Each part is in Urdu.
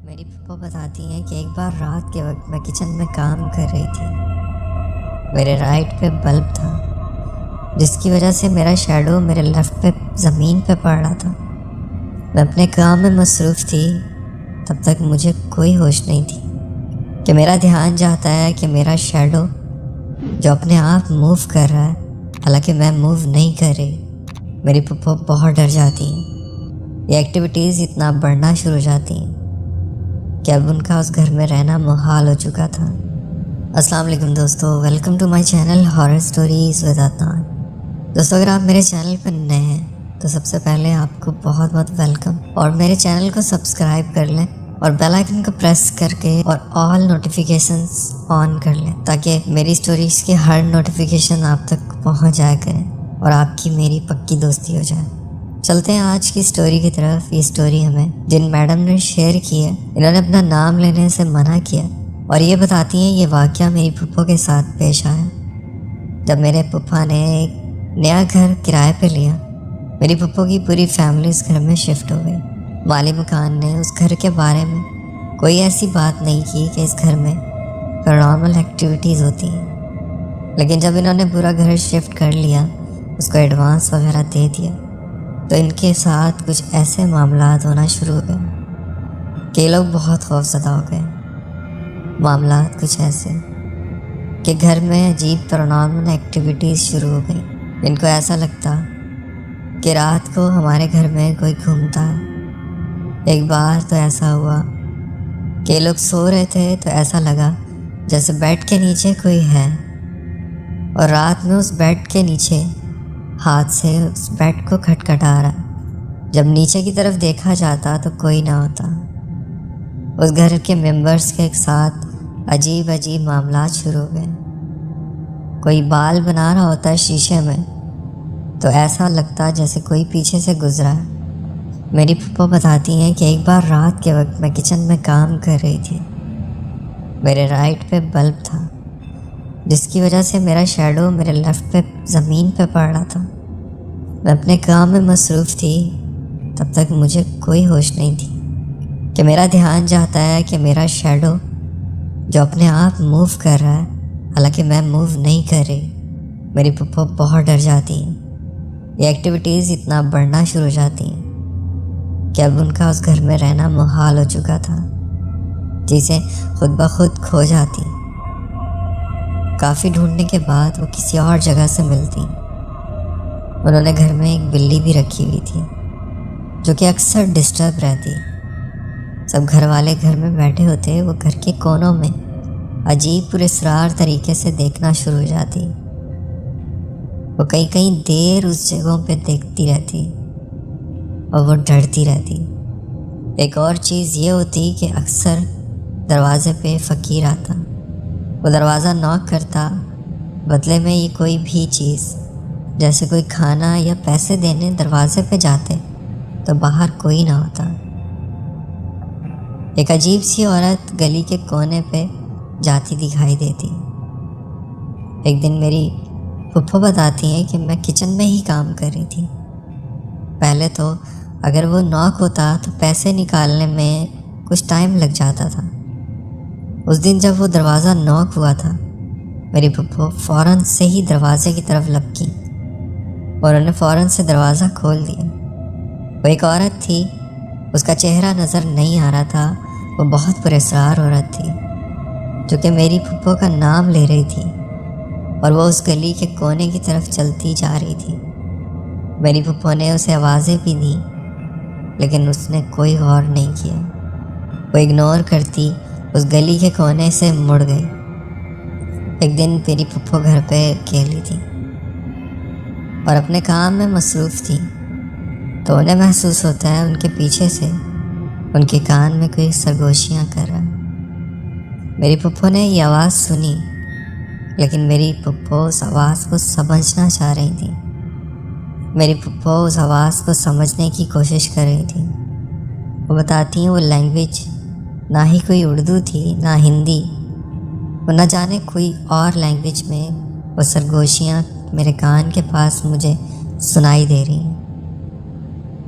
میری پھپھو بتاتی ہیں کہ ایک بار رات کے وقت میں کچن میں کام کر رہی تھی۔ میرے رائٹ پہ بلب تھا جس کی وجہ سے میرا شیڈو میرے لیفٹ پہ زمین پہ پڑ رہا تھا۔ میں اپنے کام میں مصروف تھی، تب تک مجھے کوئی ہوش نہیں تھی کہ میرا دھیان جاتا ہے کہ میرا شیڈو جو اپنے آپ موو کر رہا ہے، حالانکہ میں موو نہیں کر رہی۔ میری پھپھو بہت ڈر جاتی ہیں، یہ ایکٹیویٹیز اتنا بڑھنا شروع ہو جاتی ہیں کہ اب ان کا اس گھر میں رہنا محال ہو چکا تھا۔ السلام علیکم دوستو، welcome to my channel horror stories with Adnan. دوستو اگر آپ میرے چینل پر نئے ہیں تو سب سے پہلے آپ کو بہت بہت ویلکم، اور میرے چینل کو سبسکرائب کر لیں اور بیل آئکن کو پریس کر کے اور آل نوٹیفیکیشنز آن کر لیں تاکہ میری سٹوریز کی ہر نوٹیفیکیشن آپ تک پہنچ جایا کریں اور آپ کی میری پکی دوستی ہو جائے۔ چلتے ہیں آج کی سٹوری کی طرف۔ یہ سٹوری ہمیں جن میڈم نے شیئر کی ہے، انہوں نے اپنا نام لینے سے منع کیا اور یہ بتاتی ہیں یہ واقعہ میری پھپھو کے ساتھ پیش آیا جب میرے پھپھا نے ایک نیا گھر کرائے پہ لیا۔ میری پھپھو کی پوری فیملی اس گھر میں شفٹ ہو گئی۔ مالی مکان نے اس گھر کے بارے میں کوئی ایسی بات نہیں کی کہ اس گھر میں پیرانارمل ایکٹیویٹیز ہوتی ہیں، لیکن جب انہوں نے پورا گھر شفٹ کر لیا، اس کو ایڈوانس وغیرہ دے دیا، تو ان کے ساتھ کچھ ایسے معاملات ہونا شروع ہو گئے کہ لوگ بہت خوفزدہ ہو گئے۔ معاملات کچھ ایسے کہ گھر میں عجیب پیرانارمل ایکٹیویٹیز شروع ہو گئی۔ ان کو ایسا لگتا کہ رات کو ہمارے گھر میں کوئی گھومتا ہے۔ ایک بار تو ایسا ہوا کہ لوگ سو رہے تھے تو ایسا لگا جیسے بیڈ کے نیچے کوئی ہے، اور رات میں اس بیڈ کے نیچے ہاتھ سے اس بیڈ کو کھٹکھٹا رہا۔ جب نیچے کی طرف دیکھا جاتا تو کوئی نہ ہوتا۔ اس گھر کے ممبرز کے ساتھ عجیب عجیب معاملات شروع ہو گئے۔ کوئی بال بنا رہا ہوتا ہے شیشے میں تو ایسا لگتا جیسے کوئی پیچھے سے گزرا ہے۔ میری پھپھو بتاتی ہیں کہ ایک بار رات کے وقت میں کچن میں کام کر رہی تھی۔ میرے رائٹ پہ بلب تھا جس کی وجہ سے میرا شیڈو میرے لیفٹ پہ زمین پہ پڑ رہا تھا۔ میں اپنے کام میں مصروف تھی، تب تک مجھے کوئی ہوش نہیں تھی کہ میرا دھیان جاتا ہے کہ میرا شیڈو جو اپنے آپ موو کر رہا ہے، حالانکہ میں موو نہیں کر رہی۔ میری پھپھو بہت ڈر جاتی ہیں، یہ ایکٹیویٹیز اتنا بڑھنا شروع ہو جاتی ہیں کہ اب ان کا اس گھر میں رہنا محال ہو چکا تھا، جسے خود بخود کھو جاتی۔ کافی ڈھونڈنے کے بعد وہ کسی اور جگہ سے ملتی۔ انہوں نے گھر میں ایک بلی بھی رکھی ہوئی تھی جو کہ اکثر ڈسٹرب رہتی۔ سب گھر والے گھر میں بیٹھے ہوتے، وہ گھر کے کونوں میں عجیب پراسرار طریقے سے دیکھنا شروع ہو جاتی۔ وہ کئی دیر اس جگہوں پہ دیکھتی رہتی اور وہ ڈرتی رہتی۔ ایک اور چیز یہ ہوتی کہ اکثر دروازے پہ فقیر آتا، وہ دروازہ ناک کرتا، بدلے میں یہ کوئی بھی چیز جیسے کوئی کھانا یا پیسے دینے دروازے پہ جاتے تو باہر کوئی نہ ہوتا۔ ایک عجیب سی عورت گلی کے کونے پہ جاتی دکھائی دیتی۔ ایک دن میری پھپھو بتاتی ہیں کہ میں کچن میں ہی کام کر رہی تھی۔ پہلے تو اگر وہ ناک ہوتا تو پیسے نکالنے میں کچھ ٹائم لگ جاتا تھا۔ اس دن جب وہ دروازہ ناک ہوا تھا، میری پھپھو فوراً سے ہی دروازے کی طرف لپکی اور انہوں نے فوراً سے دروازہ کھول دیا۔ وہ ایک عورت تھی، اس کا چہرہ نظر نہیں آ رہا تھا۔ وہ بہت پراسرار عورت تھی جو کہ میری پھپھو کا نام لے رہی تھی، اور وہ اس گلی کے کونے کی طرف چلتی جا رہی تھی۔ میری پھپھو نے اسے آوازیں بھی دیں، لیکن اس نے کوئی غور نہیں کیا۔ وہ اگنور کرتی اس گلی کے کونے سے مڑ گئی۔ ایک دن میری پھپھو گھر پہ اکیلی تھی اور اپنے کام میں مصروف تھی، تو انہیں محسوس ہوتا ہے ان کے پیچھے سے ان کے کان میں کوئی سرگوشیاں کر رہا ہے۔ میری پھپھو نے یہ آواز سنی، لیکن میری پھپھو اس آواز کو سمجھنا چاہ رہی تھی۔ میری پھپھو اس آواز کو سمجھنے کی کوشش کر رہی تھی۔ وہ بتاتی ہیں وہ لینگویج نہ ہی کوئی اردو تھی نہ ہندی، وہ نہ جانے کوئی اور لینگویج میں وہ سرگوشیاں میرے کان کے پاس مجھے سنائی دے رہی ہیں۔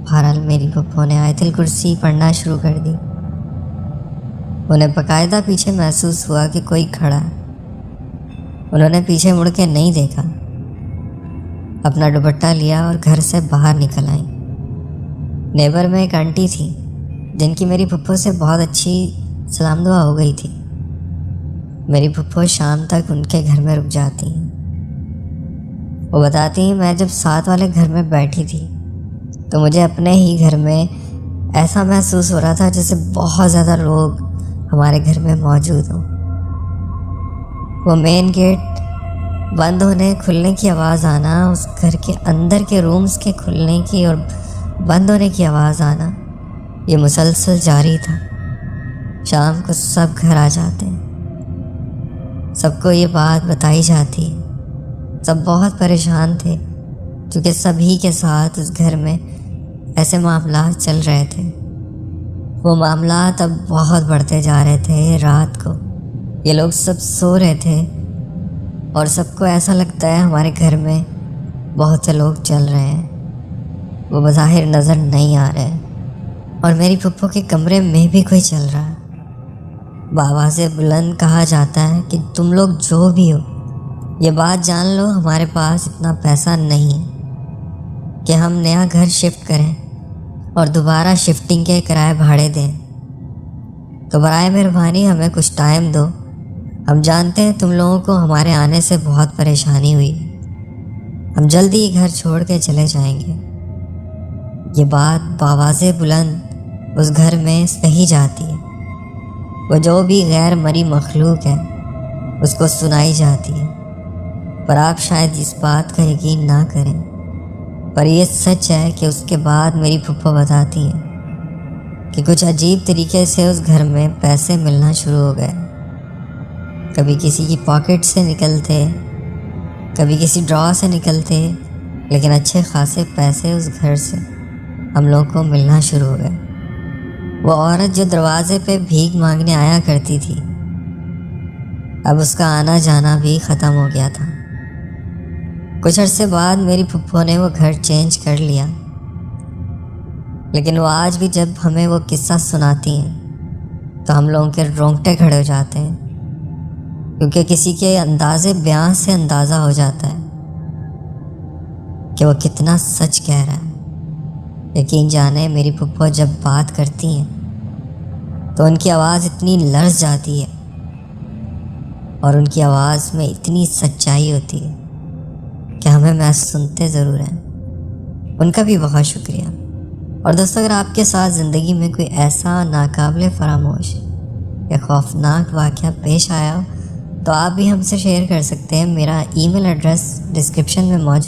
بہرحال میری پھپھو نے آیت الکرسی پڑھنا شروع کر دی انہیں باقاعدہ پیچھے محسوس ہوا کہ کوئی کھڑا ہے۔ انہوں نے پیچھے مڑ کے نہیں دیکھا، اپنا دوپٹہ لیا اور گھر سے باہر نکل آئیں۔ نیبر میں ایک آنٹی تھی جن کی میری پھپھو سے بہت اچھی سلام دعا ہو گئی تھی۔ میری پھپھو شام تک ان کے گھر میں رک جاتی ہیں۔ وہ بتاتی ہیں میں جب ساتھ والے گھر میں بیٹھی تھی تو مجھے اپنے ہی گھر میں ایسا محسوس ہو رہا تھا جیسے بہت زیادہ لوگ ہمارے گھر میں موجود ہوں۔ وہ مین گیٹ بند ہونے کھلنے کی آواز آنا، اس گھر کے اندر کے رومز کے کھلنے کی اور بند ہونے کی آواز آنا، یہ مسلسل جاری تھا۔ شام کو سب گھر آ جاتے ہیں، سب کو یہ بات بتائی جاتی ہے۔ سب بہت پریشان تھے کیونکہ سبھی کے ساتھ اس گھر میں ایسے معاملات چل رہے تھے۔ وہ معاملات اب بہت بڑھتے جا رہے تھے۔ رات کو یہ لوگ سب سو رہے تھے اور سب کو ایسا لگتا ہے ہمارے گھر میں بہت سے لوگ چل رہے ہیں، وہ بظاہر نظر نہیں آ رہے، اور میری پھپھو کے کمرے میں بھی کوئی چل رہا ہے۔ بآواز بلند کہا جاتا ہے کہ تم لوگ جو بھی ہو یہ بات جان لو، ہمارے پاس اتنا پیسہ نہیں ہے کہ ہم نیا گھر شفٹ کریں اور دوبارہ شفٹنگ کے کرائے بھاڑے دیں، تو برائے مہربانی ہمیں کچھ ٹائم دو۔ ہم جانتے ہیں تم لوگوں کو ہمارے آنے سے بہت پریشانی ہوئی، ہم جلدی ہی گھر چھوڑ کے چلے جائیں گے۔ یہ بات بآواز بلند اس گھر میں کہی جاتی ہے، وہ جو بھی غیر مری مخلوق ہے اس کو سنائی جاتی ہے، پر آپ شاید اس بات کا یقین نہ کریں، پر یہ سچ ہے کہ اس کے بعد میری پھپھو بتاتی ہیں کہ کچھ عجیب طریقے سے اس گھر میں پیسے ملنا شروع ہو گئے۔ کبھی کسی کی پاکٹ سے نکلتے، کبھی کسی ڈرا سے نکلتے، لیکن اچھے خاصے پیسے اس گھر سے ہم لوگوں کو ملنا شروع ہو گئے۔ وہ عورت جو دروازے پہ بھیک مانگنے آیا کرتی تھی، اب اس کا آنا جانا بھی ختم ہو گیا تھا۔ کچھ عرصے بعد میری پھپھو نے وہ گھر چینج کر لیا، لیکن وہ آج بھی جب ہمیں وہ قصہ سناتی ہیں تو ہم لوگوں کے رونگٹے کھڑے ہو جاتے ہیں، کیونکہ کسی کے انداز بیان سے اندازہ ہو جاتا ہے کہ وہ کتنا سچ کہہ رہا ہے۔ یقین جانے میری پھپھو جب بات کرتی ہیں تو ان کی آواز اتنی لرز جاتی ہے اور ان کی آواز میں اتنی سچائی ہوتی ہے کہ ہمیں محسوس سنتے ضرور ہیں۔ ان کا بھی بہت شکریہ۔ اور دوستو، اگر آپ کے ساتھ زندگی میں کوئی ایسا ناقابل فراموش یا خوفناک واقعہ پیش آیا ہو تو آپ بھی ہم سے شیئر کر سکتے ہیں۔ میرا ای میل ایڈریس ڈسکرپشن میں موجود